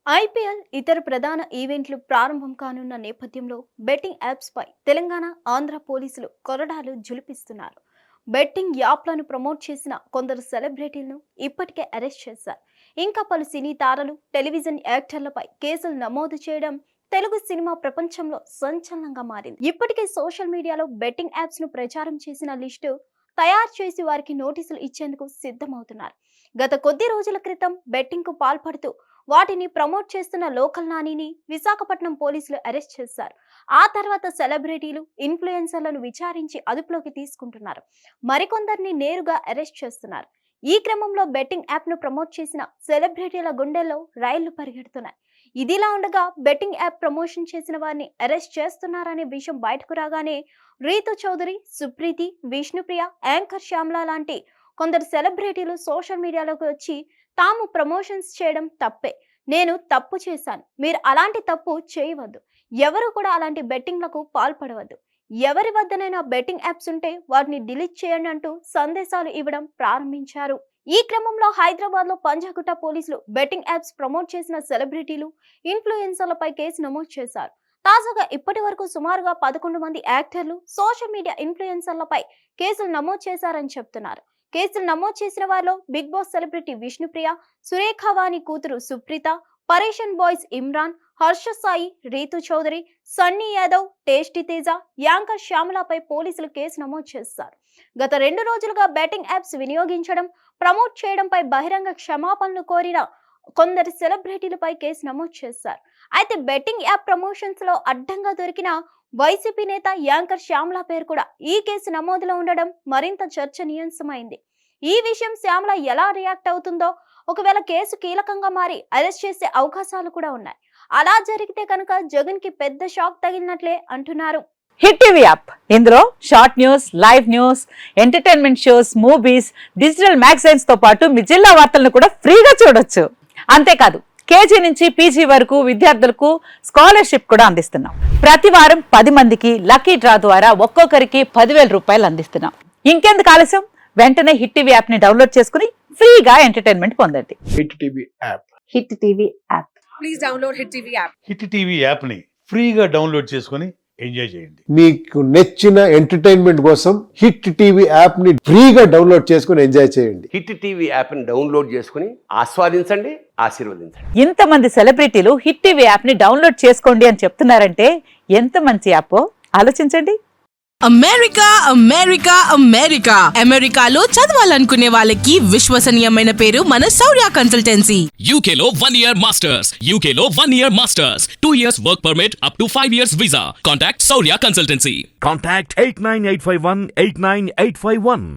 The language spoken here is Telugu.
ఐపీఎల్ ఇతర ప్రధాన ఈవెంట్లు ప్రారంభం కానున్న నేపథ్యంలో బెట్టింగ్ యాప్స్ పై తెలంగాణ, ఆంధ్ర పోలీసులు కొరడాలు జులిపిస్తున్నారు. బెట్టింగ్ యాప్లను ప్రమోట్ చేసిన కొందరు సెలబ్రిటీలను ఇప్పటికే అరెస్ట్ చేశారు. ఇంకా పలు సినీ తారలు, టెలివిజన్ యాక్టర్లపై కేసులు నమోదు చేయడం తెలుగు సినిమా ప్రపంచంలో సంచలనంగా మారింది. ఇప్పటికే సోషల్ మీడియాలో బెట్టింగ్ యాప్స్ ను ప్రచారం చేసిన లిస్టు తయారు చేసి వారికి నోటీసులు ఇచ్చేందుకు సిద్ధమవుతున్నారు. గత కొద్ది రోజుల క్రితం బెట్టింగ్ కు పాల్పడుతూ వాటిని ప్రమోట్ చేస్తున్న లోకల్ నానిని విశాఖపట్నం పోలీసులు అరెస్ట్ చేశారు. ఆ తర్వాత సెలబ్రిటీలు, ఇన్ఫ్లుయెన్సర్లను విచారించి అదుపులోకి తీసుకుంటున్నారు. మరికొందరిని నేరుగా అరెస్ట్ చేస్తున్నారు. ఈ క్రమంలో బెట్టింగ్ యాప్ ను ప్రమోట్ చేసిన సెలబ్రిటీల గుండెల్లో రైళ్లు పరిగెడుతున్నాయి. ఇదిలా ఉండగా బెట్టింగ్ యాప్ ప్రమోషన్ చేసిన వారిని అరెస్ట్ చేస్తున్నారనే విషయం బయటకు రాగానే రీతు చౌదరి, సుప్రీతి, విష్ణుప్రియ, యాంకర్ శ్యామ్లా లాంటి కొందరు సెలబ్రిటీలు సోషల్ మీడియాలోకి వచ్చి తాము ప్రమోషన్స్ చేయడం తప్పే, నేను తప్పు చేశాను, మీరు అలాంటి తప్పు చేయవద్దు, ఎవరు కూడా అలాంటి బెట్టింగ్లకు పాల్పడవద్దు, ఎవరి వద్దనైనా బెట్టింగ్ యాప్స్ ఉంటే వాటిని డిలీట్ చేయండి అంటూ సందేశాలు ఇవ్వడం ప్రారంభించారు. ఈ క్రమంలో హైదరాబాద్ లో పంజాగుట్ట పోలీసులు బెట్టింగ్ యాప్స్ ప్రమోట్ చేసిన సెలబ్రిటీలు, ఇన్ఫ్లుయెన్సర్లపై కేసు నమోదు చేశారు. తాజాగా ఇప్పటి వరకు సుమారుగా 11 మంది యాక్టర్లు, సోషల్ మీడియా ఇన్ఫ్లుయెన్సర్లపై కేసులు నమోదు చేశారని చెప్తున్నారు. కేసులు నమోదు చేసిన వారిలో Bigg Boss celebrity Vishnupriya, Surekhavani కూతురు Supritha, Pareshan boys Imran, Harsha Sai, Ritu Chowdary, Sunny Yadav, tasty Teja, anchor శ్యామలపై పోలీసులు కేసు నమోదు చేశారు. గత 2 రోజులుగా బెట్టింగ్ యాప్స్ వినియోగించడం, ప్రమోట్ చేయడంపై బహిరంగ క్షమాపణలు కోరిన కొందరు సెలబ్రిటీలపై కేసు నమోదు చేశారు. అయితే బెట్టింగ్ యాప్ ప్రమోషన్స్ లో అడ్డంగా దొరికిన వైసీపీ నేత యాంకర్ శ్యామల పేరు కూడా ఈ కేసు నమోదులో ఉండడం మరింత చర్చనీయాంశమైంది. ఈ విషయం శ్యామల ఎలా రియాక్ట్ అవుతుందో, ఒకవేళ కేసు కీలకంగా మారి అరెస్ట్ చేసే అవకాశాలు కూడా ఉన్నాయి. అలా జరిగితే కనుక జగన్ కి పెద్ద షాక్ తగిలినట్లే అంటున్నారు. హిట్ టీవీ యాప్, ఇందులో short news, live news, entertainment shows, movies, digital magazines తో పాటు మీ జిల్లా వార్తలను కూడా ఫ్రీగా చూడొచ్చు. అంతేకాదు, కేజీ నుంచి పీజీ వరకు విద్యార్థులకు స్కాలర్షిప్ కూడా అందిస్తున్నాం. ప్రతి వారం 10 మందికి లక్కీ డ్రా ద్వారా ఒక్కొక్కరికి 10,000 రూపాయలు అందిస్తున్నాం. ఇంకెందుకు ఆలస్యం, వెంటనే హిట్ టీవీ యాప్ ని డౌన్లోడ్ చేసుకుని ఫ్రీగా ఎంటర్టైన్మెంట్ పొందండి. Hit TV app. Hit TV app. Please download hit TV app. Hit TV app ని ఫ్రీగా డౌన్లోడ్ చేసుకుని ఎంజాయ్ చేయండి. మీకు నచ్చిన ఎంటర్టైన్మెంట్ కోసం హిట్ టీవీ యాప్ ని ఫ్రీగా డౌన్లోడ్ చేసుకుని ఎంజాయ్ చేయండి. హిట్ టీవీ యాప్ ని డౌన్లోడ్ చేసుకుని ఆస్వాదించండి, ఆశీర్వదించండి. ఇంతమంది సెలబ్రిటీలు హిట్ టీవీ యాప్ ని డౌన్లోడ్ చేసుకోండి అని చెప్తున్నారంటే ఎంత మంచి యాప్ ఆలోచించండి. అమెరికా అమెరికా అమెరికా అమెరికాలో చదవాలనుకునే వాళ్ళకి విశ్వసనీయమైన పేరు మన శౌర్య కన్సల్టెన్సీ. UK లో 1 year masters. UK లో 1 year masters. 2 years work permit up to 5 years visa. Contact Saurya Consultancy. Contact 89851 89851.